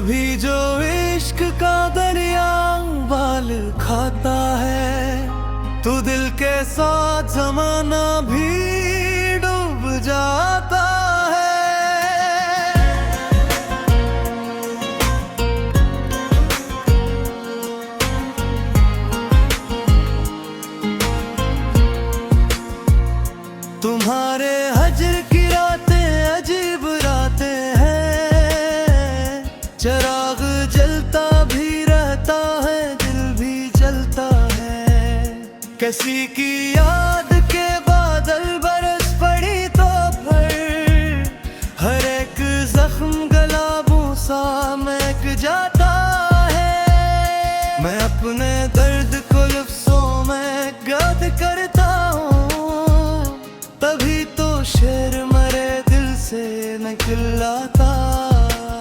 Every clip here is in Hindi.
कभी जो इश्क का दरिया बाल खाता है, तो दिल के साथ जमाना भी डूब जाता है। तुम्हारे हजर की रातें अजीब रातें हैं, चिराग जलता भी रहता है, दिल भी जलता है। किसी की याद के बादल बरस पड़ी तो फिर हर एक जख्म गलाबों सा महक जाता है। मैं अपने दर्द को लफ्ज़ों में गाद करता हूँ, तभी तो शेर मरे दिल से निकल आता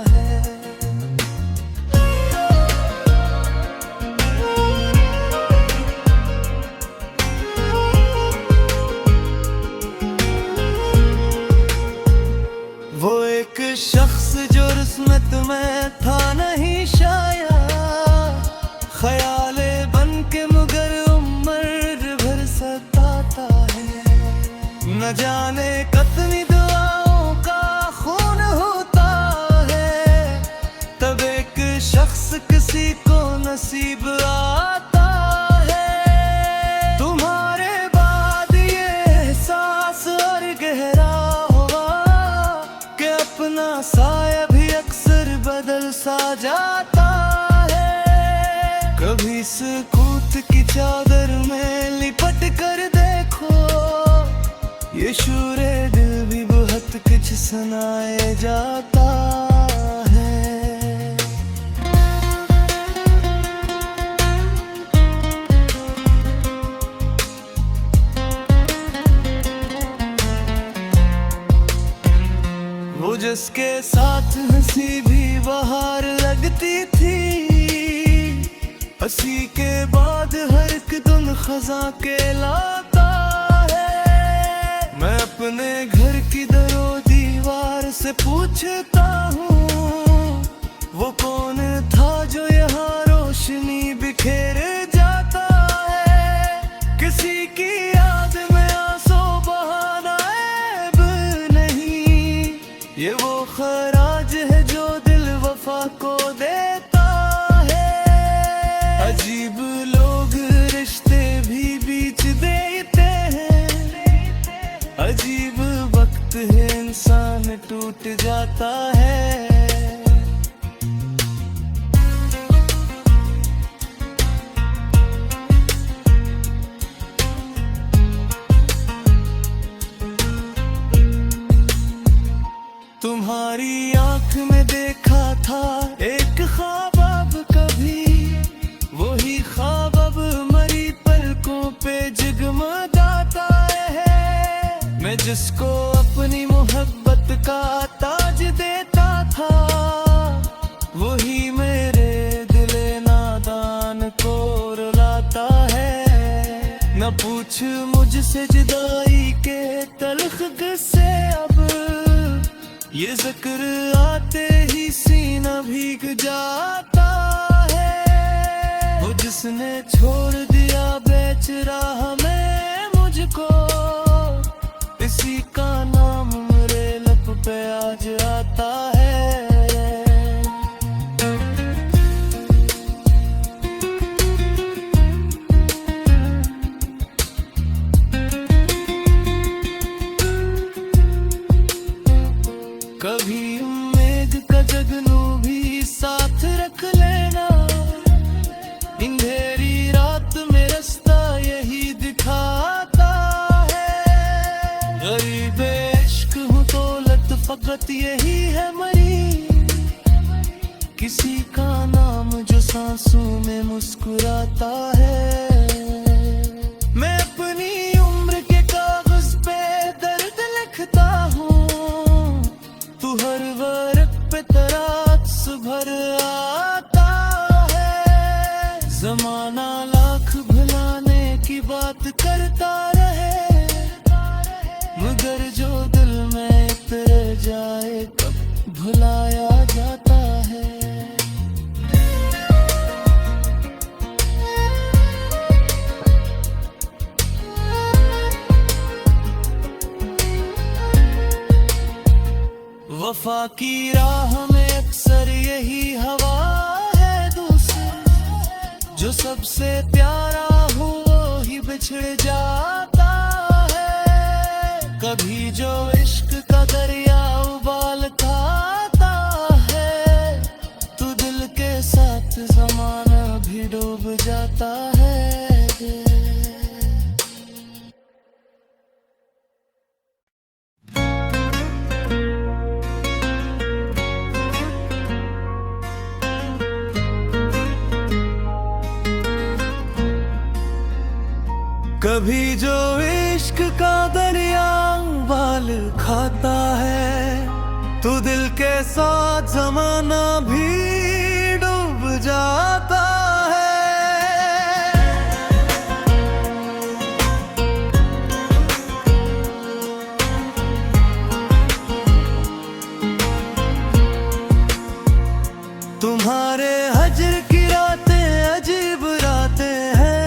है। वो एक शख्स जो रिस्मत में था नहीं शायद, ख्याले बन के मगर उम्र भर सताता है। न जाने कितनी दुआओं का खून होता है, तब एक शख्स किसी को नसीब आता है। तुम्हारे बाद ये एहसास और गहरा हुआ कि अपना साया भी अक्सर बदल सा जाता है। कभी सुकूत की चादर में लिपट कर देखो, ये शूरे दिल भी बहुत कुछ सुनाए जाता है। वो जिसके साथ हंसी भी बाहर लगती थी, हंसी के बाद हर एक दिन खजा के लाता है। मैं अपने घर की दरो दीवार से पूछता हूँ, वो कौन था जो यहाँ रोशनी बिखेर जाता है। किसी की याद में आंसू बहाना ऐब नहीं, ये वो खराज है जो दिल वफा को देता है। अजीब लोग रिश्ते भी बीच देते हैं, अजीब वक्त है इंसान टूट जाता है। तुम्हारी आंख में देखा था एक ख्वाब, अब कभी वही ख्वाब अब मरी पलकों पे जगमगाता है। मैं जिसको अपनी मोहब्बत का ताज देता था, वही मेरे दिले नादान को रुलाता है। न पूछ मुझसे जुदाई के तल्ख किस्से, अब ये जिक्र आते ही सीना भीग जाता है। वो जिसने छोड़ दिया बेच रहा मैं मुझको, इसी का नाम मेरे लब पे आज आता है। कभी उम्मीद का जगनू भी साथ रख लेना, अंधेरी रात में रास्ता यही दिखाता है। गरीब इश्क हूँ तो लत फकत यही है मरी, किसी का नाम जो सांसों में मुस्कुराता है। मैं अपनी उम्र के कागज पे दर्द लिखता हूँ, तू हर वर्क पे तरास भर आता है। जमाना लाख भुलाने की बात करता रहे, मगर जो दिल में उतर जाए कब भुलाया जाता है। की राह में अक्सर यही हवा है दूसरी, जो सबसे प्यारा हो वो ही बिछड़ जाता है। कभी जो इश्क का दरिया उबाल खाता है, तो दिल के साथ ज़माना भी डूब जाता है। कभी जो इश्क का दरिया उबाल खाता है, तो दिल के साथ ज़माना भी डूब जाता है। तुम्हारे हजर की रातें अजीब रातें हैं,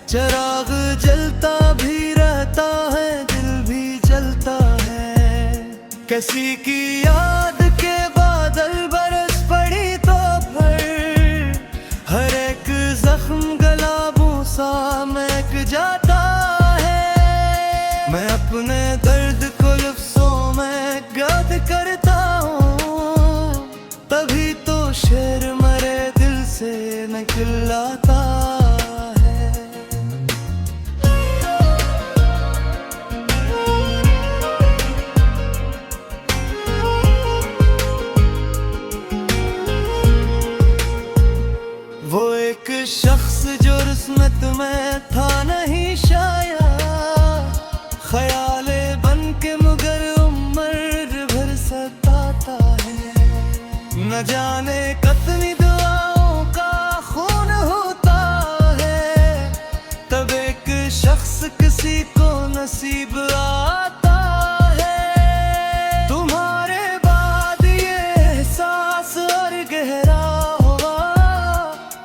चराग जलता भी रहता है, दिल भी जलता है। किसी की याद के बादल बरस पड़ी तो फिर हर एक जख्म गलाबों सा महक जाता है। मैं अपने दर्द को लफ्ज़ों में याद करता हूँ, तभी तो शेर मरे दिल से निकल आता है। वो एक शख्स जो रिस्मत में था नहीं शायद, ख्याले बन के मगर उम्र भर सताता है। न जाने कितनी दुआओं का खून होता है, तब एक शख्स किसी को नसीब आता है। तुम्हारे बाद ये एहसास और गहरा हुआ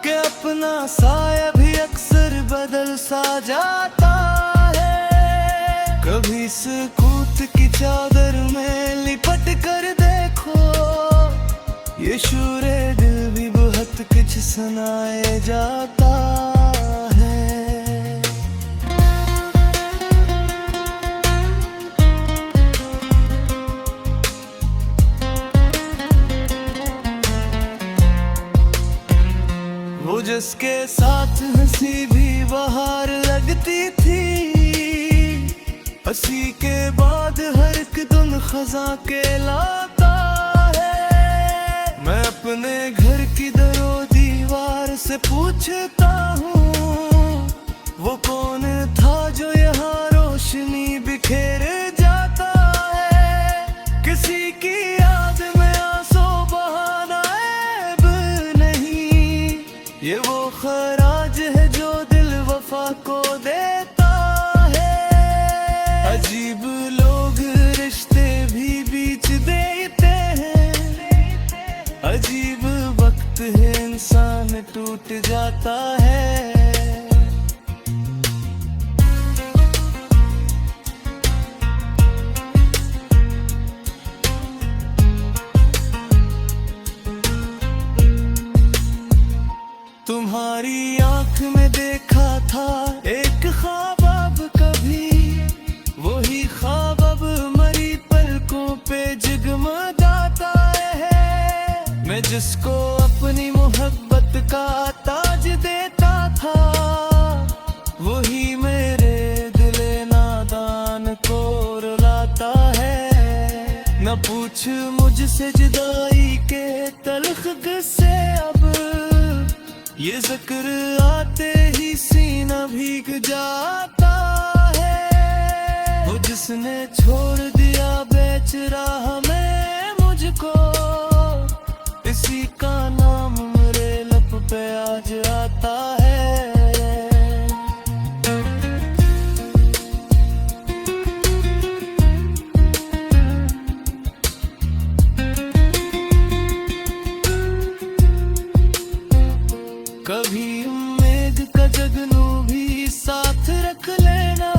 कि अपना साया भी अक्सर बदल सा जाता है। कभी सुकूत की चादर में लिपट कर देखो, ये शूरे दिल भी बहुत कुछ सुनाए जाता है। वो जिसके साथ हंसी भी बाहर लगती थी, हंसी के बाद हर एक दिन खज़ां के लाता है। मैं अपने घर की दरो दीवार से पूछता हूँ, वो कौन था जो यहाँ रोशनी बिखेर जाता है। किसी की याद में आंसू बहाना ऐब नहीं, ये वो खराज है जो दिल वफा को देता है। अजीब लोग रिश्ते भी बीच देते हैं, अजीब वक्त है इंसान टूट जाता है। तुम्हारी आंख में देखा था एक ख्वाब, अब कभी वही ख्वाब अब मरी पलकों पे जगमगाता है। मैं जिसको अपनी मोहब्बत का ताज देता था, वही मेरे दिले नादान को रुलाता है। न पूछ मुझसे जुदाई के तल्ख किस्से, अब ये ज़िक्र आते ही सीना भीग जाता है। वो जिसने छोड़ दिया बेच रहा मैं मुझको, इसी का नाम मेरे लब पे आज आता है। कभी उम्मीद का जगनू भी साथ रख लेना,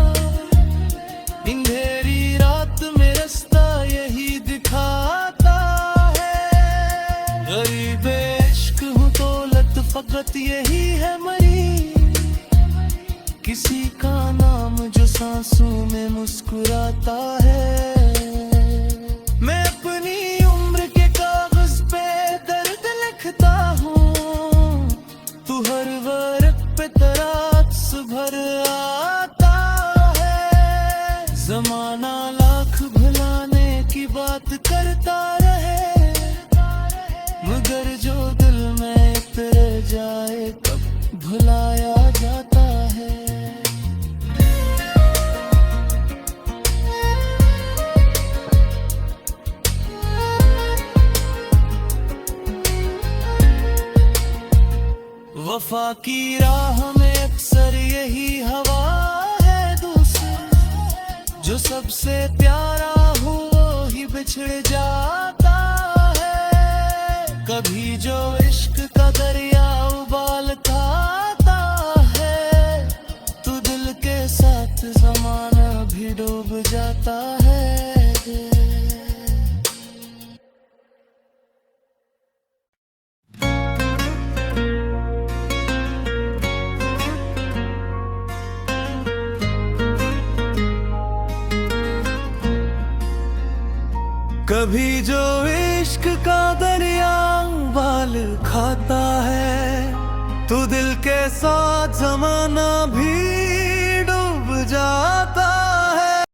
अंधेरी रात में रास्ता यही दिखा मोहब्बत यही है मरी, किसी का नाम जो सांसों में मुस्कुराता है। मैं अपनी उम्र के कागज पे दर्द लिखता हूँ, तू हर वर्क पे तरास भर आता है। जमाना लाख भुलाने की बात करता रहे, मगर जो दिल में उतर जाए कब भुलाया जाता है। वफा की राह में अक्सर यही हवा है दूसरी, जो सबसे प्यारा हो वो ही बिछड़ जाता है। कभी जो इश्क का दरिया उबाल खाता है, तो दिल के साथ ज़माना भी डूब जाता है। कभी जो इश्क का दरिया उबाल खाता है, तो दिल के साथ ज़माना भी